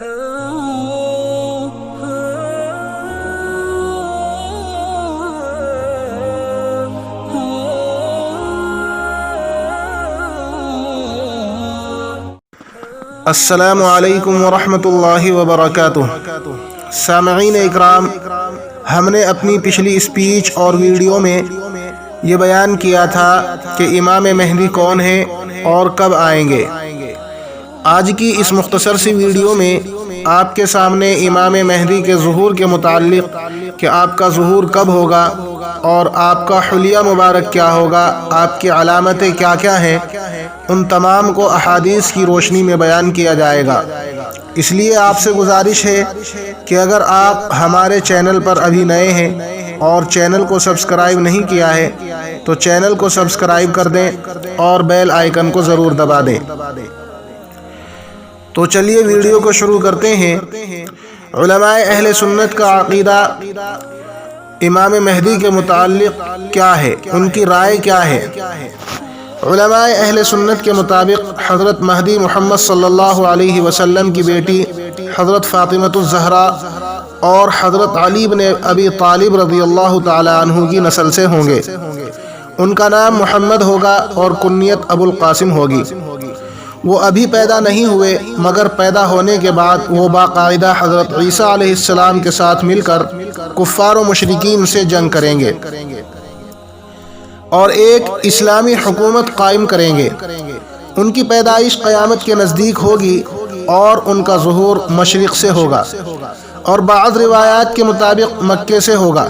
السلام علیکم ورحمۃ اللہ وبرکاتہ۔ سامعین اکرام، ہم نے اپنی پچھلی اسپیچ اور ویڈیو میں یہ بیان کیا تھا کہ امام مہدی کون ہیں اور کب آئیں گے۔ آج کی اس مختصر سی ویڈیو میں آپ کے سامنے امام مہدی کے ظہور کے متعلق کہ آپ کا ظہور کب ہوگا اور آپ کا حلیہ مبارک کیا ہوگا، آپ کی علامتیں کیا کیا ہیں، ان تمام کو احادیث کی روشنی میں بیان کیا جائے گا۔ اس لیے آپ سے گزارش ہے کہ اگر آپ ہمارے چینل پر ابھی نئے ہیں اور چینل کو سبسکرائب نہیں کیا ہے تو چینل کو سبسکرائب کر دیں اور بیل آئیکن کو ضرور دبا دیں۔ تو چلیے ویڈیو کو شروع کرتے ہیں۔ علماء اہل سنت کا عقیدہ امام مہدی کے متعلق کیا ہے، ان کی رائے کیا ہے؟ علماء اہل سنت کے مطابق حضرت مہدی محمد صلی اللہ علیہ وسلم کی بیٹی حضرت فاطمۃ الزہرا اور حضرت علی بن ابی طالب رضی اللہ تعالی عنہ کی نسل سے ہوں گے۔ ان کا نام محمد ہوگا اور کنیت ابو القاسم ہوگی۔ وہ ابھی پیدا نہیں ہوئے، مگر پیدا ہونے کے بعد وہ باقاعدہ حضرت عیسیٰ علیہ السلام کے ساتھ مل کر کفار و مشرکین سے جنگ کریں گے اور ایک اسلامی حکومت قائم کریں گے۔ ان کی پیدائش قیامت کے نزدیک ہوگی اور ان کا ظہور مشرق سے ہوگا اور بعض روایات کے مطابق مکے سے ہوگا۔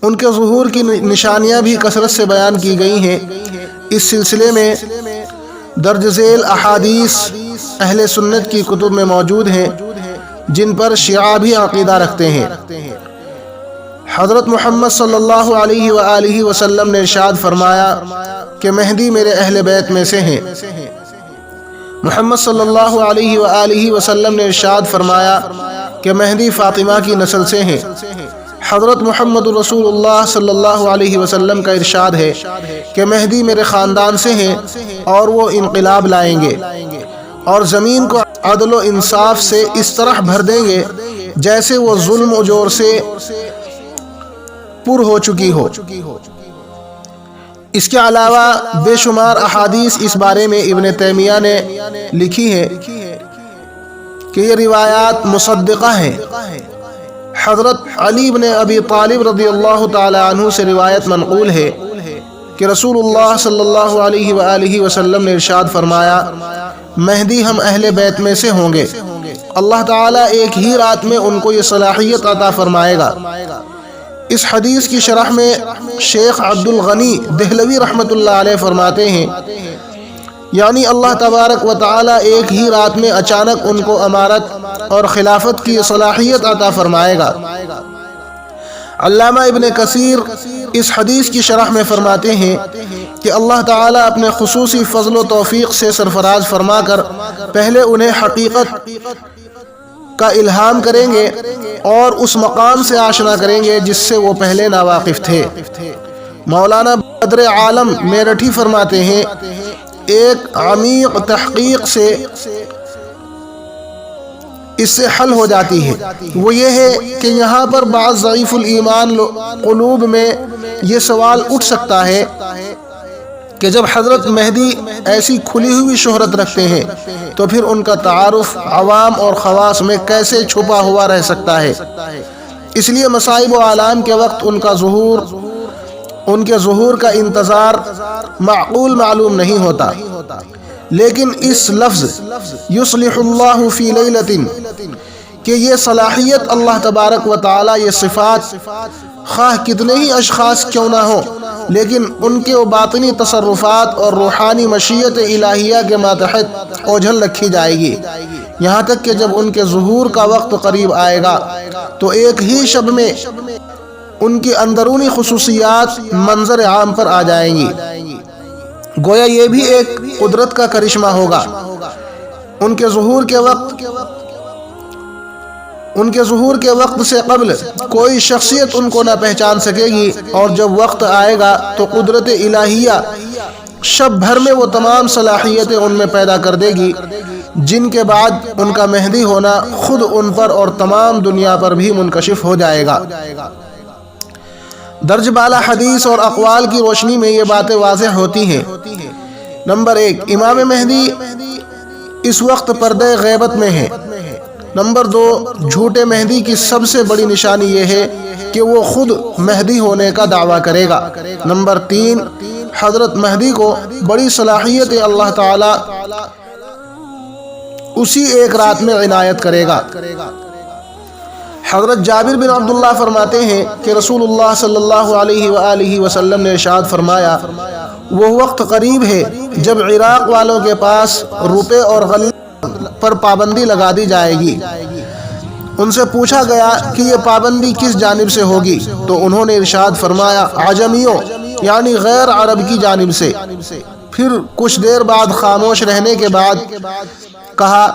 ان کے ظہور کی نشانیاں بھی کثرت سے بیان کی گئی ہیں۔ اس سلسلے میں درج ذیل احادیث اہل سنت کی کتب میں موجود ہیں جن پر شیعہ بھی عقیدہ رکھتے ہیں۔ حضرت محمد صلی اللہ علیہ وآلہ وسلم نے ارشاد فرمایا کہ مہدی میرے اہل بیت میں سے ہیں۔ محمد صلی اللہ علیہ وآلہ وسلم نے ارشاد فرمایا کہ مہدی فاطمہ کی نسل سے ہیں۔ حضرت محمد رسول اللہ صلی اللہ علیہ وسلم کا ارشاد ہے کہ مہدی میرے خاندان سے ہیں اور وہ انقلاب لائیں گے اور زمین کو عدل و انصاف سے اس طرح بھر دیں گے جیسے وہ ظلم و جور سے پر ہو چکی ہو۔ اس کے علاوہ بے شمار احادیث اس بارے میں ابن تیمیہ نے لکھی ہے کہ یہ روایات مصدقہ ہیں۔ حضرت علی بن ابی طالب رضی اللہ تعالی عنہ سے روایت منقول ہے کہ رسول اللہ صلی اللہ علیہ وآلہ وسلم نے ارشاد فرمایا مہدی ہم اہل بیت میں سے ہوں گے، اللہ تعالیٰ ایک ہی رات میں ان کو یہ صلاحیت عطا فرمائے گا۔ اس حدیث کی شرح میں شیخ عبد الغنی دہلوی رحمۃ اللہ علیہ فرماتے ہیں یعنی اللہ تبارک و تعالی ایک ہی رات میں اچانک ان کو امارت اور خلافت کی صلاحیت عطا فرمائے گا۔ علامہ ابن کثیر اس حدیث کی شرح میں فرماتے ہیں کہ اللہ تعالی اپنے خصوصی فضل و توفیق سے سرفراز فرما کر پہلے انہیں حقیقت کا الہام کریں گے اور اس مقام سے آشنا کریں گے جس سے وہ پہلے ناواقف تھے۔ مولانا بدر عالم میرٹھی فرماتے ہیں ایک عمیق تحقیق سے اس سے حل ہو جاتی ہے، وہ یہ ہے کہ یہاں پر بعض ضعیف الایمان قلوب میں یہ سوال اٹھ سکتا ہے کہ جب حضرت مہدی ایسی کھلی ہوئی شہرت رکھتے ہیں تو پھر ان کا تعارف عوام اور خواص میں کیسے چھپا ہوا رہ سکتا ہے؟ اس لیے مصائب و آلام کے وقت ان کے ظہور کا انتظار معقول معلوم نہیں ہوتا۔ لیکن اس لفظ یصلح اللہ فی لیلۃ کہ یہ صلاحیت اللہ تبارک و تعالی یہ صفات خواہ کتنے ہی اشخاص کیوں نہ ہوں لیکن ان کے باطنی تصرفات اور روحانی مشیت الہیہ کے ماتحت اوجھل رکھی جائے گی، یہاں تک کہ جب ان کے ظہور کا وقت قریب آئے گا تو ایک ہی شب میں ان کی اندرونی خصوصیات منظر عام پر آ جائیں گی۔ گویا یہ بھی ایک قدرت کا کرشمہ ہوگا۔ ان کے ظہور کے وقت سے قبل کوئی شخصیت ان کو نہ پہچان سکے گی اور جب وقت آئے گا تو قدرت الہیہ شب بھر میں وہ تمام صلاحیتیں ان میں پیدا کر دے گی جن کے بعد ان کا مہدی ہونا خود ان پر اور تمام دنیا پر بھی منکشف ہو جائے گا۔ درج بالا حدیث اور اقوال کی روشنی میں یہ باتیں واضح ہوتی ہیں۔ نمبر 1، امام مہدی اس وقت پردہ غیبت میں ہے۔ نمبر 2، جھوٹے مہدی کی سب سے بڑی نشانی یہ ہے کہ وہ خود مہدی ہونے کا دعویٰ کرے گا۔ نمبر 3، حضرت مہدی کو بڑی صلاحیت اللہ تعالی اسی ایک رات میں عنایت کرے گا۔ حضرت جابر بن عبداللہ فرماتے ہیں کہ رسول اللہ صلی اللہ علیہ وآلہ وسلم نے ارشاد فرمایا، وہ وقت قریب ہے جب عراق والوں کے پاس روپے اور غلے پر پابندی لگا دی جائے گی۔ ان سے پوچھا گیا کہ یہ پابندی کس جانب سے ہوگی، تو انہوں نے ارشاد فرمایا عجمیوں یعنی غیر عرب کی جانب سے۔ پھر کچھ دیر بعد خاموش رہنے کے بعد کہا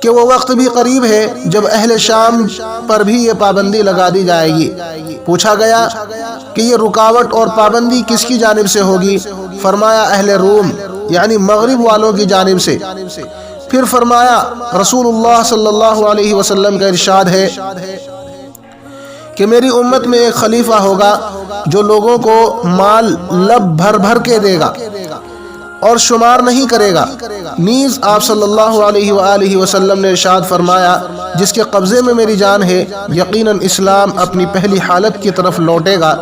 کہ وہ وقت بھی قریب ہے جب اہل شام پر بھی یہ پابندی لگا دی جائے گی۔ پوچھا گیا کہ یہ رکاوٹ اور پابندی کس کی جانب سے ہوگی، فرمایا اہل روم یعنی مغرب والوں کی جانب سے۔ پھر فرمایا رسول اللہ صلی اللہ علیہ وسلم کا ارشاد ہے کہ میری امت میں ایک خلیفہ ہوگا جو لوگوں کو مال لب بھر بھر کے دے گا اور شمار نہیں کرے گا۔ نیز آپ صلی اللہ علیہ وآلہ وسلم نے ارشاد فرمایا، جس کے قبضے میں میری جان ہے، یقیناً اسلام اپنی پہلی حالت کی طرف لوٹے گا